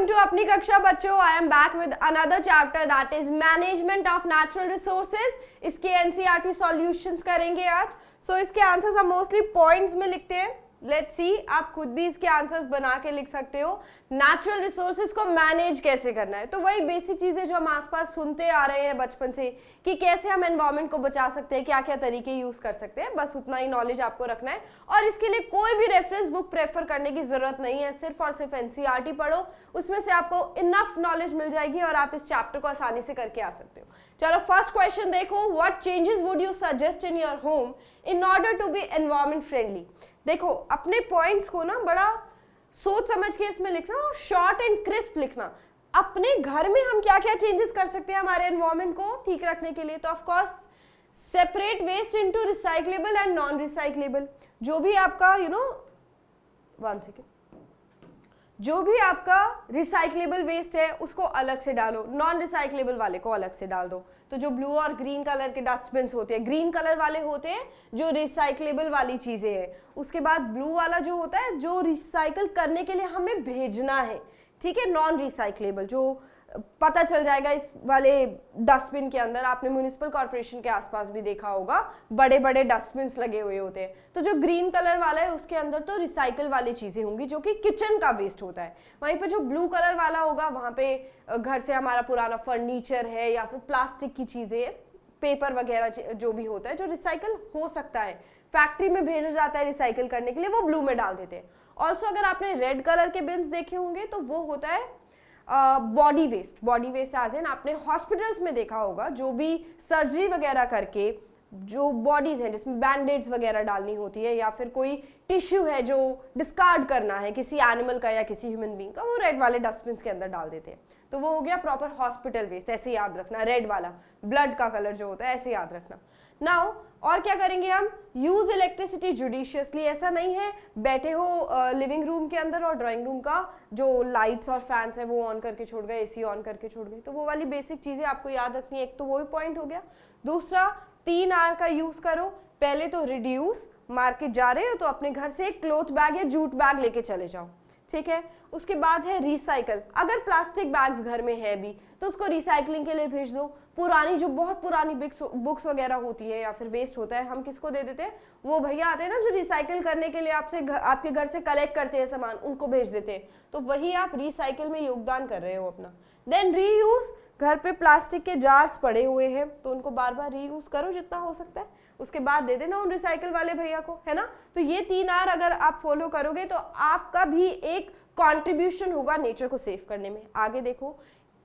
To अपनी कक्षा बच्चों, I am back with another chapter that is management of natural resources. इसके NCERT solutions करेंगे आज। सो इसके आंसर्स हम मोस्टली पॉइंट्स में लिखते हैं। लेट्स सी, आप खुद भी इसके आंसर्स बना के लिख सकते हो। नेचुरल रिसोर्सेज को मैनेज कैसे करना है, तो वही बेसिक चीजें जो हम आसपास सुनते आ रहे हैं बचपन से कि कैसे हम एनवायरनमेंट को बचा सकते हैं, क्या क्या तरीके यूज कर सकते हैं, बस उतना ही नॉलेज आपको रखना है। और इसके लिए कोई भी रेफरेंस बुक प्रेफर करने की जरूरत नहीं है, सिर्फ और सिर्फ एनसीईआरटी पढ़ो, उसमें से आपको इनफ नॉलेज मिल जाएगी और आप इस चैप्टर को आसानी से करके आ सकते हो। चलो फर्स्ट क्वेश्चन देखो, what changes would you suggest in your home in order to be environment friendly. देखो अपने पॉइंट्स को ना बड़ा सोच समझ के इसमें लिखना और शॉर्ट एंड क्रिस्प लिखना। अपने घर में हम क्या क्या चेंजेस कर सकते हैं हमारे एनवायरनमेंट को ठीक रखने के लिए, तो of course separate waste into recyclable and non recyclable. जो भी आपका वन सेकेंड, जो भी आपका रिसाइक्लेबल वेस्ट है उसको अलग से डालो, नॉन रिसाइक्लेबल वाले को अलग से डाल दो। तो जो ब्लू और ग्रीन कलर के डस्टबिन होते हैं, ग्रीन कलर वाले होते हैं जो रिसाइक्लेबल वाली चीजें हैं, उसके बाद ब्लू वाला जो होता है जो रिसाइकल करने के लिए हमें भेजना है, ठीक है, नॉन रिसाइक्लेबल, जो पता चल जाएगा इस वाले डस्टबिन के अंदर। आपने म्युनिसिपल कॉर्पोरेशन के आसपास भी देखा होगा, बड़े बड़े डस्टबिन लगे हुए होते हैं। तो जो ग्रीन कलर वाला है उसके अंदर तो रिसाइकल वाली चीजें होंगी जो कि किचन का वेस्ट होता है। वहीं पे जो ब्लू कलर वाला होगा वहां पे घर से हमारा पुराना फर्नीचर है या फिर प्लास्टिक की चीजें, पेपर वगैरह जो भी होता है जो रिसाइकल हो सकता है, फैक्ट्री में भेजा जाता है रिसाइकल करने के लिए, वो ब्लू में डाल देते हैं। ऑल्सो अगर आपने रेड कलर के बिन्स देखे होंगे तो वो होता है body waste. Body waste as in आपने हॉस्पिटल्स में देखा होगा, जो भी सर्जरी वगैरह करके जो बॉडीज हैं जिसमें बैंडेड्स वगैरह डालनी होती है या फिर कोई टिश्यू है जो डिस्कार्ड करना है किसी एनिमल का या किसी ह्यूमन बीइंग का, वो रेड वाले डस्टबिन के अंदर डाल देते हैं। तो वो हो गया प्रॉपर हॉस्पिटल वेस्ट, ऐसे याद रखना। रेड वाला ब्लड का कलर जो होता है ऐसे याद रखना। नाउ और क्या करेंगे हम, यूज इलेक्ट्रिसिटी जुडिशियसली। ऐसा नहीं है बैठे हो लिविंग रूम के अंदर और ड्राइंग रूम का जो लाइट्स और फैंस है वो ऑन करके छोड़ गए, एसी ऑन करके छोड़ गए। तो वो वाली बेसिक चीजें आपको याद रखनी है। एक तो वो भी पॉइंट हो गया। दूसरा 3R का यूज करो। पहले तो रिड्यूस, मार्केट जा रहे हो तो अपने घर से एक क्लॉथ बैग या जूट बैग लेके चले जाओ, ठीक है। उसके बाद है रिसाइकल। अगर प्लास्टिक बैग्स घर में है भी तो उसको रिसाइकलिंग के लिए भेज दो। पुरानी जो बहुत पुरानी बुक्स वगैरह होती है या फिर वेस्ट होता है, हम किसको दे देते हैं, वो भैया आते हैं ना जो रिसाइकिल करने के लिए आपके घर से कलेक्ट करते हैं सामान, उनको भेज देते हैं। तो वही आप रिसाइकिल में योगदान कर रहे हो अपना। देन रीयूज, घर पे प्लास्टिक के जार्स पड़े हुए हैं तो उनको बार बार रीयूज करो जितना हो सकता है, उसके बाद दे देना उन रिसाइकिल वाले भैया को, है ना। तो ये 3R अगर आप फॉलो करोगे तो आपका भी एक कंट्रीब्यूशन होगा नेचर को सेव करने में। आगे देखो,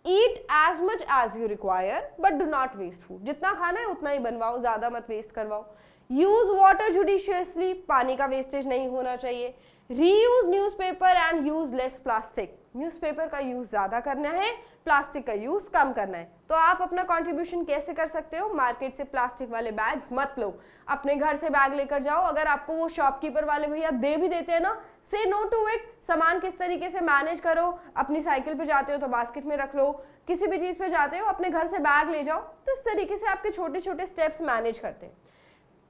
eat as much as you require but do not waste food. जितना खाना है उतना ही बनवाओ, ज्यादा मत वेस्ट करवाओ। यूज वाटर जुडिशियसली, पानी का वेस्टेज नहीं होना चाहिए। Reuse newspaper and use less plastic. Newspaper का यूज ज्यादा करना है, प्लास्टिक का यूज कम करना है। तो आप अपना कंट्रीब्यूशन कैसे कर सकते हो, मार्केट से प्लास्टिक वाले बैग्स मत लो, अपने घर से बैग लेकर जाओ। अगर आपको वो शॉपकीपर वाले भैया दे भी देते हैं ना, से नो टू इट। सामान किस तरीके से मैनेज करो, अपनी साइकिल पे जाते हो तो बास्केट में रख लो, किसी भी चीज पे जाते हो अपने घर से बैग ले जाओ। तो इस तरीके से आपके छोटे छोटे स्टेप्स मैनेज करते हैं।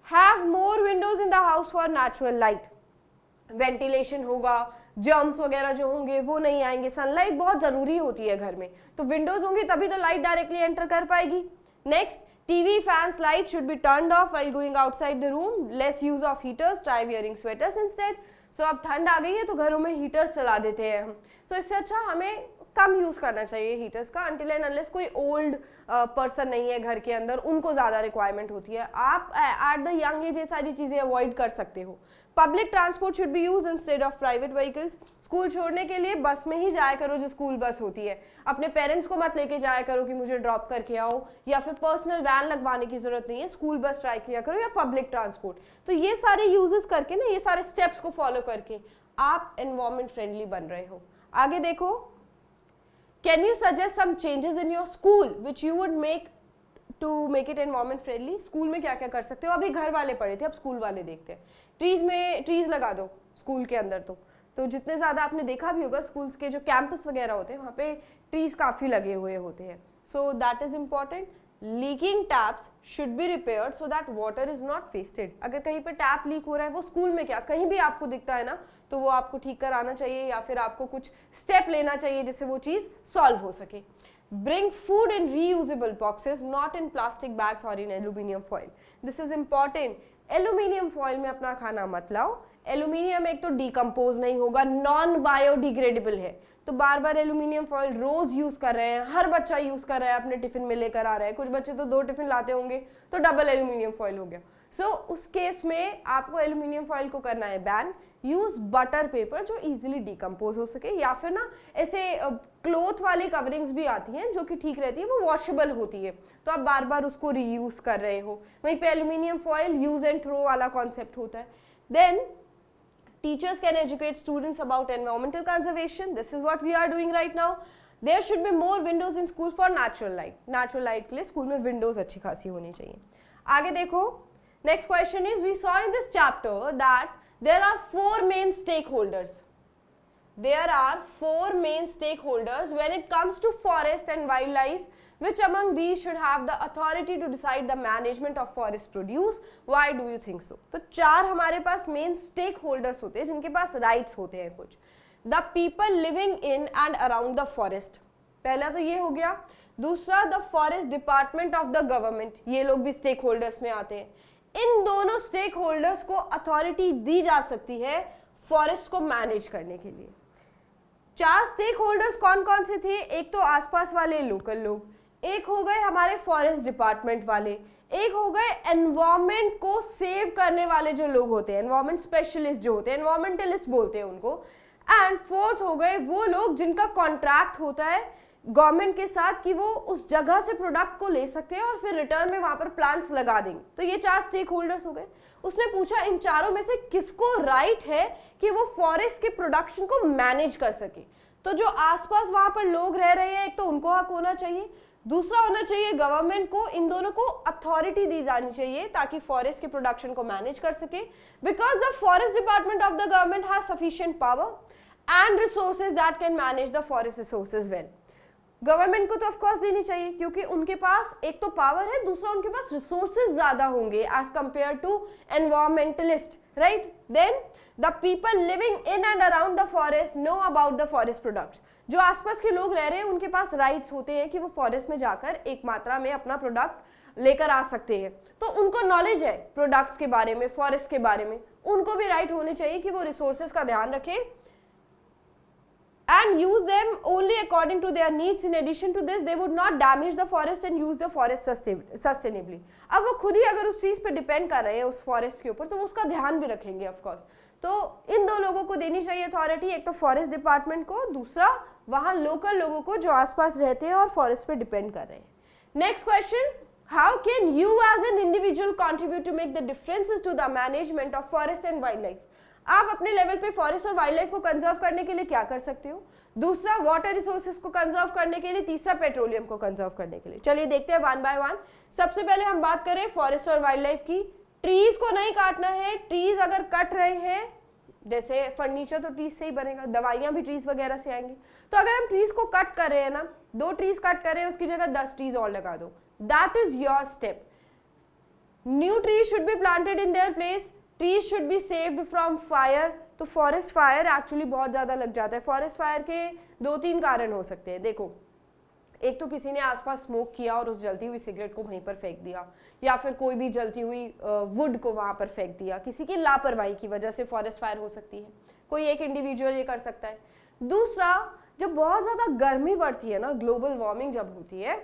Have more Windows in the house for natural light. Ventilation होगा, जर्म्स वगैरह जो होंगे वो नहीं आएंगे। सनलाइट बहुत जरूरी होती है घर में, तो विंडोज होंगी तभी तो लाइट डायरेक्टली एंटर कर पाएगी। Next, TV fans light should be turned off while going outside the room. Less use of heaters, try wearing sweaters instead. So अब ठंड आ गई है तो घरों में हीटर्स चला देते हैं हम। सो इससे अच्छा हमें कम यूज करना चाहिए हीटर्स का, अनटिल एंड अनलेस कोई ओल्ड पर्सन नहीं है घर के अंदर, उनको ज्यादा रिक्वायरमेंट होती है। आप एट द यंग एज ये सारी चीजें अवॉइड कर सकते हो। Public transport should be use instead of private vehicles. School छोड़ने के लिए बस में ही जाया करो जो स्कूल बस होती है। अपने पेरेंट्स को मत लेके जाया करो कि मुझे ड्रॉप करके आओ, या फिर पर्सनल वैन लगवाने की जरूरत नहीं है, स्कूल बस ट्राई किया करो या पब्लिक ट्रांसपोर्ट। तो ये सारे यूजेस करके ना, ये सारे स्टेप्स को फॉलो करके आप एनवायरमेंट फ्रेंडली बन रहे हो। आगे देखो, can you suggest some changes in your school which you would make to make it environment friendly. School में क्या क्या कर सकते हो, अभी घर वाले पढ़े थे, अब स्कूल वाले देखते हैं। ट्रीज लगा दो स्कूल के अंदर। तो जितने ज्यादा आपने देखा भी होगा स्कूल्स के जो कैंपस वगैरह होते हैं वहाँ पे ट्रीज काफी लगे हुए होते हैं, so that is important. Leaking taps should be repaired so that water is not wasted. अगर कहीं पर टैप लीक हो रहा है, वो स्कूल में क्या कहीं भी आपको दिखता है ना, तो वो आपको ठीक कराना चाहिए या फिर आपको कुछ स्टेप लेना चाहिए जिससे वो चीज सॉल्व हो सके। Bring food in reusable boxes, not in plastic bags or in aluminium foil. This is important. Aluminium foil में अपना खाना मत लाओ। एल्यूमिनियम एक तो डिकम्पोज नहीं होगा, नॉन बायोडिग्रेडेबल है, तो बार बार एल्यूमिनियम फॉइल रोज यूज कर रहे हैं, हर बच्चा यूज कर रहा है, अपने टिफिन में लेकर आ रहा है, कुछ बच्चे तो 2 टिफिन लाते होंगे, तो डबल एल्यूमिनियम फॉइल हो गया। सो उस केस में आपको एल्यूमिनियम फॉइल को करना है बैन। यूज बटर पेपर जो इजीली डिकम्पोज हो सके, या फिर ना ऐसे क्लोथ वाली कवरिंग्स भी आती हैं जो कि ठीक रहती है, वो वॉशेबल होती है, तो आप बार बार उसको रीयूज कर रहे हो। वहीं पे aluminium foil use and throw वाला कॉन्सेप्ट होता है। Then teachers can educate students about environmental conservation. This is what we are doing right now. There should be more windows in school for natural light. Natural light के लिए school में windows अच्छी खासी होनी चाहिए। आगे देखो, next question is, we saw in this chapter that there are 4 main stakeholders. There are 4 main stakeholders when it comes to forest and wildlife. Which among these should have the authority to decide the management of forest produce? Why do you think so? तो 4 हमारे पास main stakeholders होते हैं जिनके पास rights होते हैं कुछ। The people living in and around the forest. पहला तो ये हो गया। दूसरा the forest department of the government, ये लोग भी stakeholders में आते हैं। इन दोनों stakeholders को authority दी जा सकती है forest को manage करने के लिए। 4 stakeholders कौन कौन से थे? एक तो आसपास वाले लोकल लोग, एक हो गए हमारे फॉरेस्ट डिपार्टमेंट वाले, एक हो गए एनवायरमेंट को सेव करने वाले जो लोग होते हैं, एनवायरमेंट स्पेशलिस्ट जो होते हैं, एनवायरमेंटलिस्ट बोलते हैं उनको, एंड फोर्थ हो गए वो लोग जिनका कॉन्ट्रैक्ट होता है गवर्नमेंट के साथ कि वो उस जगह से प्रोडक्ट को ले सकते हैं और फिर रिटर्न में वहां पर प्लांट्स लगा देंगे। तो ये 4 स्टेक होल्डर्स हो गए। उसने पूछा इन चारों में से किसको राइट है कि वो फॉरेस्ट के प्रोडक्शन को मैनेज कर सके। तो जो आसपास वहां पर लोग रह रहे हैं, एक तो उनको हक होना चाहिए, दूसरा होना चाहिए गवर्नमेंट को, इन दोनों को अथॉरिटी दी जानी चाहिए ताकि फॉरेस्ट के प्रोडक्शन को मैनेज कर सके। Because the forest department of the government has sufficient power and resources that can manage the forest resources well. Government को तो ऑफ कोर्स देनी चाहिए क्योंकि उनके पास एक तो पावर है, दूसरा उनके पास रिसोर्सेज ज्यादा होंगे as compare to environmentalist, right. Then the people living in and around the forest know about the forest products. जो आसपास के लोग रह रहे हैं उनके पास राइट्स होते हैं कि वो फॉरेस्ट में जाकर एक मात्रा में अपना प्रोडक्ट लेकर आ सकते हैं, तो उनको नॉलेज है प्रोडक्ट्स के बारे में, फॉरेस्ट के बारे में। उनको भी राइट होने चाहिए कि वो रिसोर्सेज का ध्यान रखें and use them only according to their needs. In addition to this, they would not damage the forest and use the forest sustainably. अब वो खुद ही अगर उस चीज पे डिपेंड कर रहे हैं उस फॉरेस्ट के ऊपर, तो वो उसका ध्यान भी रखेंगे ऑफ कोर्स। तो इन 2 लोगों को देनी चाहिए अथॉरिटी, एक तो फॉरेस्ट डिपार्टमेंट को, दूसरा वहां लोकल लोगों को जो आसपास रहते हैं और फॉरेस्ट पे डिपेंड कर रहे हैं। Next question, how can you as an individual contribute to make the differences to the management of forest and wildlife? आप अपने लेवल पे फॉरेस्ट और वाइल्ड लाइफ को कंजर्व करने के लिए क्या कर सकते हो? दूसरा वाटर रिसोर्सेज को कंजर्व करने के लिए, तीसरा पेट्रोलियम को कंजर्व करने के लिए। चलिए देखते हैं वन बाय वन। सबसे पहले हम बात करें फॉरेस्ट और वाइल्ड लाइफ की। ट्रीज को नहीं काटना है। ट्रीज अगर कट रहे हैं, जैसे फर्नीचर तो ट्रीज से ही बनेगा, दवाइयां भी ट्रीज वगैरह से आएंगी, तो अगर हम ट्रीज को कट कर रहे हैं ना, 2 ट्रीज कट कर रहे हैं, उसकी जगह 10 ट्रीज और लगा दो। That is your step. New trees should be planted in their place. Trees should be saved from fire. तो फॉरेस्ट फायर एक्चुअली बहुत ज्यादा लग जाता है। फॉरेस्ट फायर के 2-3 कारण हो सकते हैं। देखो, एक तो किसी ने आसपास स्मोक किया और उस जलती हुई सिगरेट को वहीं पर फेंक दिया, या फिर कोई भी जलती हुई वुड को वहां पर फेंक दिया। किसी की लापरवाही की वजह से फॉरेस्ट फायर हो सकती है। कोई एक इंडिविजुअल ये कर सकता है। दूसरा, जब बहुत ज्यादा गर्मी बढ़ती है ना, ग्लोबल वार्मिंग जब होती है,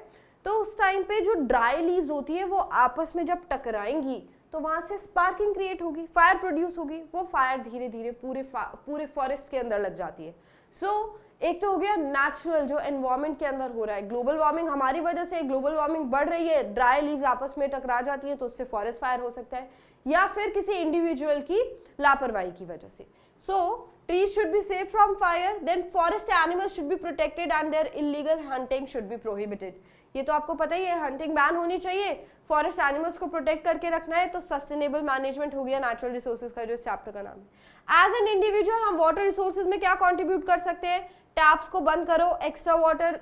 तो उस टाइम पे जो ड्राई लीव्स होती है वो आपस में जब टकराएंगी तो वहां से स्पार्किंग क्रिएट होगी, फायर प्रोड्यूस होगी। वो फायर धीरे धीरे पूरे फॉरेस्ट के अंदर लग जाती है। सो एक तो हो गया नेचुरल जो एनवायरनमेंट के अंदर हो रहा है, ग्लोबल वार्मिंग, हमारी वजह से ग्लोबल वार्मिंग बढ़ रही है, ड्राई लीव्स आपस में टकरा जाती हैं तो उससे फॉरेस्ट फायर हो सकता है, या फिर किसी इंडिविजुअल की लापरवाही की वजह से। सो trees should be safe from fire, then forest animals should be protected and their illegal hunting should be prohibited. ये तो आपको पता ही है, हंटिंग बैन होनी चाहिए, फॉरेस्ट एनिमल्स को प्रोटेक्ट करके रखना है। तो सस्टेनेबल मैनेजमेंट हो गया नेचुरल रिसोर्सेज का, जो इस चैप्टर का नाम है। एज एन इंडिविजुअल हम वाटर रिसोर्सेज में क्या कंट्रीब्यूट कर सकते हैं? टैप्स को बंद करो, एक्स्ट्रा वाटर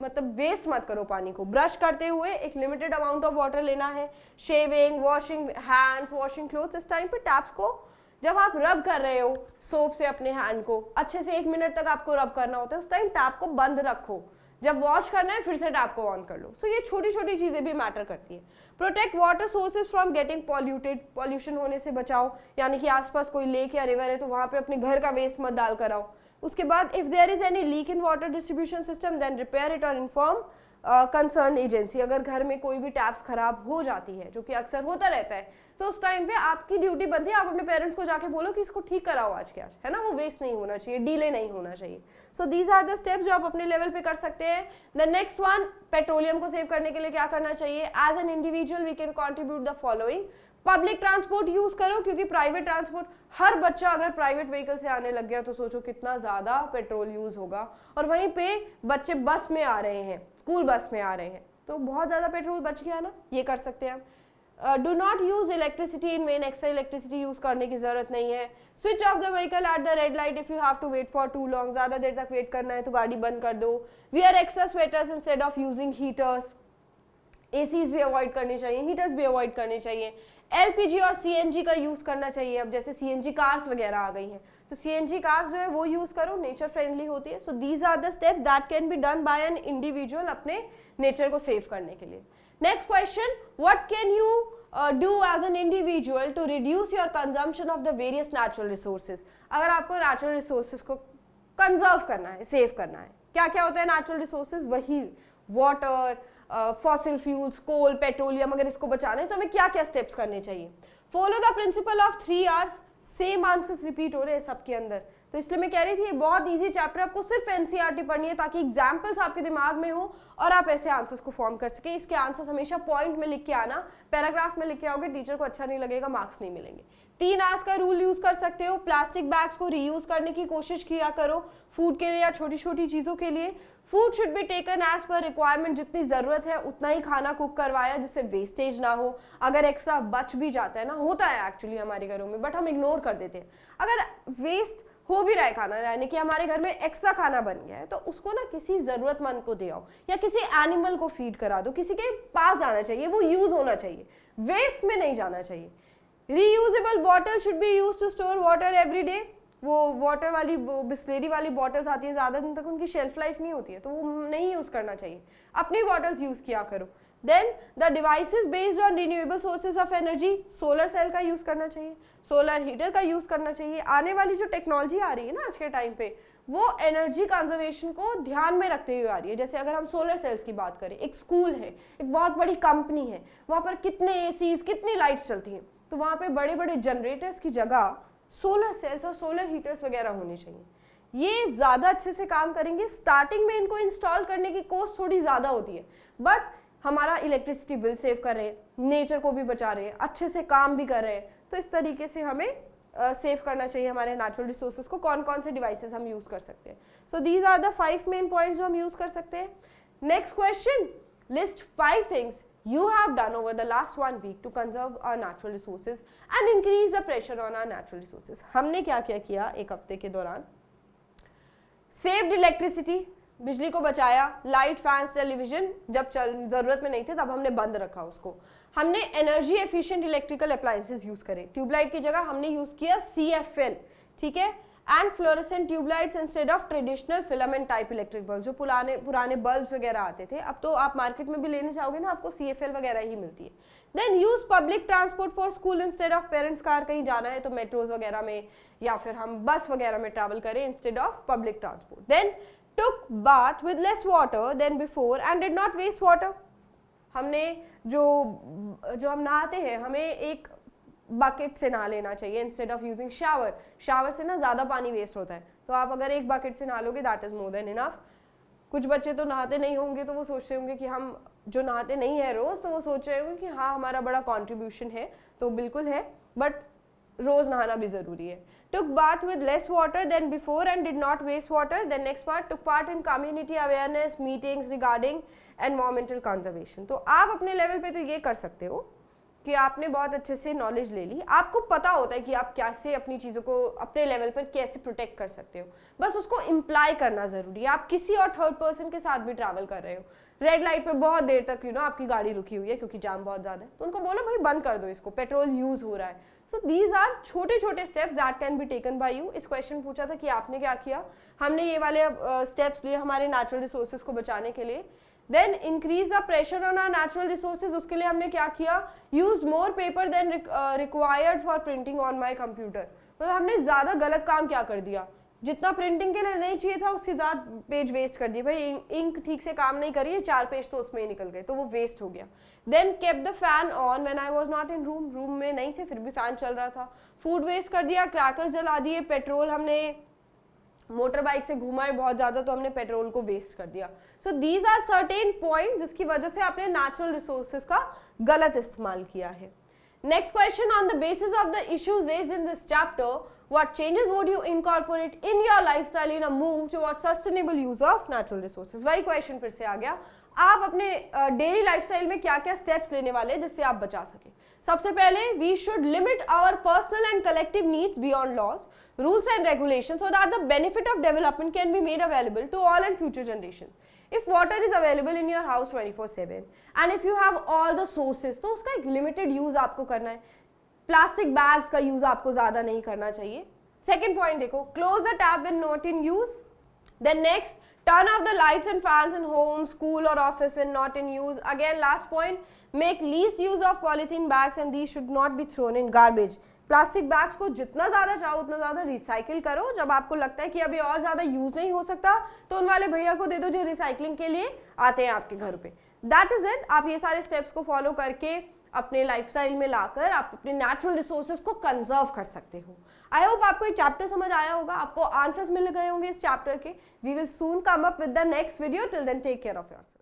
मतलब वेस्ट मत करो पानी को। ब्रश करते हुए एक लिमिटेड अमाउंट ऑफ वाटर लेना है। Shaving, washing hands, washing clothes, इस टाइम पे टैप्स को जब आप रब कर रहे हो सोप से अपने हैंड को अच्छे से 1 मिनट तक आपको रब करना होता है, उस टाइम टैप को बंद रखो। जब वॉश करना है फिर से टैप को ऑन कर लो। सो ये छोटी छोटी चीजें भी मैटर करती है। Protect water sources from getting polluted, pollution होने से बचाओ, यानी कि आसपास कोई लेक या रिवर है तो वहां पे अपने घर का वेस्ट मत डाल कर आओ। उसके बाद if there is any leak in water distribution system then repair it और इन्फॉर्म कंसर्न एजेंसी। अगर घर में कोई भी टैप्स खराब हो जाती है, जो कि अक्सर होता रहता है, तो उस टाइम पे आपकी ड्यूटी बनती है, आप अपने पेरेंट्स को जाके बोलो कि इसको ठीक कराओ आज के आज, है ना, वो वेस्ट नहीं होना चाहिए, डिले नहीं होना चाहिए। So these are the steps जो आप अपने लेवल पे कर सकते हैं। द नेक्स्ट वन, पेट्रोलियम को सेव करने के लिए क्या करना चाहिए? As an individual we can contribute the following. Public transport use करो, क्योंकि प्राइवेट ट्रांसपोर्ट, हर बच्चा अगर प्राइवेट व्हीकल से आने लग गया तो सोचो कितना ज्यादा पेट्रोल यूज होगा। और वहीं पे बच्चे बस में आ रहे हैं, स्कूल बस में आ रहे हैं, तो बहुत ज्यादा पेट्रोल बच गया ना, ये कर सकते हैं आप। Do not use electricity in vain, extra electricity use करने की जरूरत नहीं है। Switch off the vehicle at the red light if you have to wait for too long, ज्यादा देर तक वेट करना है तो गाड़ी बंद कर दो। Wear extra sweaters instead of using heaters, ACs भी अवॉइड करनी चाहिए, हीटर्स भी अवॉइड करने चाहिए। एलपीजी और सीएनजी का यूज करना चाहिए। अब जैसे सीएनजी कार्स वगैरह आ गई हैं, तो सीएनजी कार्स जो है वो यूज करो, नेचर फ्रेंडली होती है। So these are the step that can be done by an individual अपने नेचर को सेव करने के लिए। Next question, what can you do as an individual to reduce your consumption of the various natural resources. अगर आपको natural resources को conserve करना है, सेव करना है, क्या क्या होता है नेचुरल रिसोर्सेज? वही वाटर, फॉसिल फ्यूल्स, कोल, पेट्रोलियम। अगर इसको बचाना है तो हमें क्या क्या स्टेप्स करने चाहिए? Follow the principle of 3 R's। Same answers repeat हो रहे हैं सबके अंदर, तो इसलिए मैं कह रही थी ये बहुत इजी चैप्टर, आपको सिर्फ एनसीईआरटी पढ़नी है ताकि एग्जाम्पल्स आपके दिमाग में हो और आप ऐसे आंसर्स को फॉर्म कर सके। इसके आंसर्स हमेशा पॉइंट में लिख के आना, पैराग्राफ में लिख के आओगे टीचर को अच्छा नहीं लगेगा, मार्क्स नहीं मिलेंगे। 3 R's का रूल यूज कर सकते हो। प्लास्टिक बैग्स को रीयूज करने की कोशिश किया करो, फूड के लिए या छोटी छोटी चीजों के लिए। Food should be taken as per requirement, जितनी जरूरत है उतना ही खाना कुक करवाया जिससे वेस्टेज ना हो। अगर एक्स्ट्रा बच भी जाता है ना, होता है एक्चुअली हमारे घरों में, बट हम इग्नोर कर देते हैं। अगर वेस्ट हो भी रहा है खाना, यानी कि हमारे घर में एक्स्ट्रा खाना बन गया है, तो उसको ना किसी जरूरतमंद को दे आओ या किसी एनिमल को फीड करा दो, किसी के पास जाना चाहिए, वो यूज होना चाहिए, वेस्ट में नहीं जाना चाहिए। Reusable bottle should be use to store water every day. वो वाटर वाली बिस्लेरी वाली बॉटल्स आती है, ज्यादा दिन तक उनकी शेल्फ लाइफ नहीं होती है, तो वो नहीं यूज करना चाहिए, अपनी बॉटल्स यूज किया करो। Then the devices based on renewable sources of energy, solar cell का यूज करना चाहिए, सोलर हीटर का यूज करना चाहिए। आने वाली जो टेक्नोलॉजी आ रही है ना आज के टाइम पे, वो एनर्जी कंजर्वेशन को ध्यान में रखते हुए आ रही है। जैसे अगर हम सोलर सेल्स की बात करें, एक स्कूल है, एक बहुत बड़ी कंपनी है, वहां पर कितने एसीज, कितनी लाइट्स चलती हैं, तो वहां पे बड़े बड़े जनरेटर्स की जगह सोलर सेल्स और सोलर हीटर्स वगैरह होने चाहिए। ये ज्यादा अच्छे से काम करेंगे। स्टार्टिंग में इनको इंस्टॉल करने की कॉस्ट थोड़ी ज्यादा होती है, बट हमारा इलेक्ट्रिसिटी बिल सेव कर रहे हैं, नेचर को भी बचा रहे हैं, अच्छे से काम भी कर रहे हैं। तो इस तरीके से हमें सेव करना चाहिए हमारे नेचुरल रिसोर्सेज को। कौन कौन से डिवाइसेस हम यूज कर सकते हैं? So these are the 5 main points जो हम यूज कर सकते हैं। Next question, list 5 things you have done over the last 1 week to conserve our natural resources and increase the pressure on our natural resources। हमने क्या क्या किया एक हफ्ते के दौरान? सेव्ड इलेक्ट्रिसिटी, बिजली को बचाया। लाइट, फैंस, टेलीविजन जब जरूरत में नहीं थे तब हमने बंद रखा उसको। हमने energy efficient electrical appliances use करे। ट्यूबलाइट की जगह हमने यूज किया CFL, ठीक है, and fluorescent tubelights instead of traditional filament type electric bulb. जो पुराने बल्ब्स वगैरह आते थे, अब तो आप मार्केट में भी लेने जाओगे ना, आपको CFL वगैरह ही मिलती है। Then use public transport for school instead of parents car. कहीं जाना है तो मेट्रोज वगैरह में या फिर हम बस वगैरह में ट्रैवल करें instead of public transport. Then took bath with less water than before and did not waste water. हमने जो हम नहाते हैं, हमें एक बकेट से नहा लेना चाहिए instead of using shower. Shower से ना ज्यादा पानी वेस्ट होता है, तो आप अगर एक बकेट से नहा लोगे that is more than enough. कुछ बच्चे तो नहाते नहीं होंगे, तो वो सोचते होंगे कि हम जो नहाते नहीं है रोज, तो वो सोच रहे होंगे कि हाँ हमारा बड़ा कॉन्ट्रीब्यूशन है, तो बिल्कुल है, बट रोज नहाना भी जरूरी है। Took bath with less water than before and did not waste water. Then next part, took part in community awareness meetings regarding environmental conservation. तो आप अपने लेवल पे तो ये कर सकते हो कि आपने बहुत अच्छे से नॉलेज ले ली, आपको पता होता है कि आप कैसे अपनी चीज़ों को अपने लेवल पर कैसे प्रोटेक्ट कर सकते हो, बस उसको इम्प्लाई करना ज़रूरी है। आप किसी और थर्ड पर्सन के साथ भी ट्रैवल कर रहे हो, रेड लाइट पे बहुत देर तक आपकी गाड़ी रुकी हुई है क्योंकि जाम बहुत ज़्यादा है, तो उनको बोलो भाई बंद कर दो इसको, पेट्रोल यूज़ हो रहा है। सो दीज आर छोटे छोटे steps that can be taken by you. इस क्वेश्चन पूछा था कि आपने क्या किया, हमने ये वाले स्टेप्स लिए हमारे नेचुरल रिसोर्सेज को बचाने के लिए। Then increase the pressure on our natural resources, उसके लिए हमने क्या किया, used more paper than required for printing on my computer. मतलब हमने ज़्यादा गलत काम क्या कर दिया, जितना प्रिंटिंग के लिए नहीं चाहिए था उससे ज़्यादा पेज वेस्ट कर दिए। भाई इंक ठीक से काम नहीं करी है, 4 पेज तो उसमें ही निकल गए, तो वो वेस्ट हो गया। Then kept the fan on when I was not in room, room में नहीं थे फिर भी फैन चल रहा था। फूड वेस्ट कर दिया, क्रैकर्स जला दिए, पेट्रोल हमने मोटर बाइक से घुमाए बहुत ज़्यादा तो हमने पेट्रोल को वेस्ट कर दिया। So these are certain point जिसकी वजह से आपने नेचुरल रिसोर्सेज का गलत इस्तेमाल किया है। Next question, on the basis of the issues raised in this chapter, what changes would you incorporate in your lifestyle in a move towards sustainable use of natural resources? वही question फिर से आ गया, आप अपने डेली लाइफस्टाइल में क्या क्या steps लेने वाले हैं जिससे आप बचा सकें। सबसे पहले we should limit our personal and collective needs beyond laws, rules and regulations so that the benefit of development can be made available to all and future generations. If water is available in your house 24/7 and if you have all the sources, तो उसका एक limited use आपको करना है। Plastic bags का use आपको ज्यादा नहीं करना चाहिए। सेकेंड पॉइंट देखो, close the tap when not in use. Then next, turn off the lights and fans in home, school or office when not in use. Again last point, make least use of polythene bags and these should not be thrown in garbage. Plastic bags को जितना ज़्यादा चाहो उतना ज़्यादा recycle करो। जब आपको लगता है कि अभी और ज़्यादा यूज़ नहीं हो सकता तो उन वाले भैया को दे दो जो रिसाइकलिंग के लिए आते हैं आपके घर पे। That is it. आप ये सारे स्टेप्स को फॉलो करके अपने लाइफस्टाइल में लाकर आप अपने नेचुरल रिसोर्सेज को कंजर्व कर सकते हो। आई होप आपको ये चैप्टर समझ आया होगा, आपको आंसर्स मिल गए होंगे इस चैप्टर के। We will soon come up with the next video. Till then take care of yourself.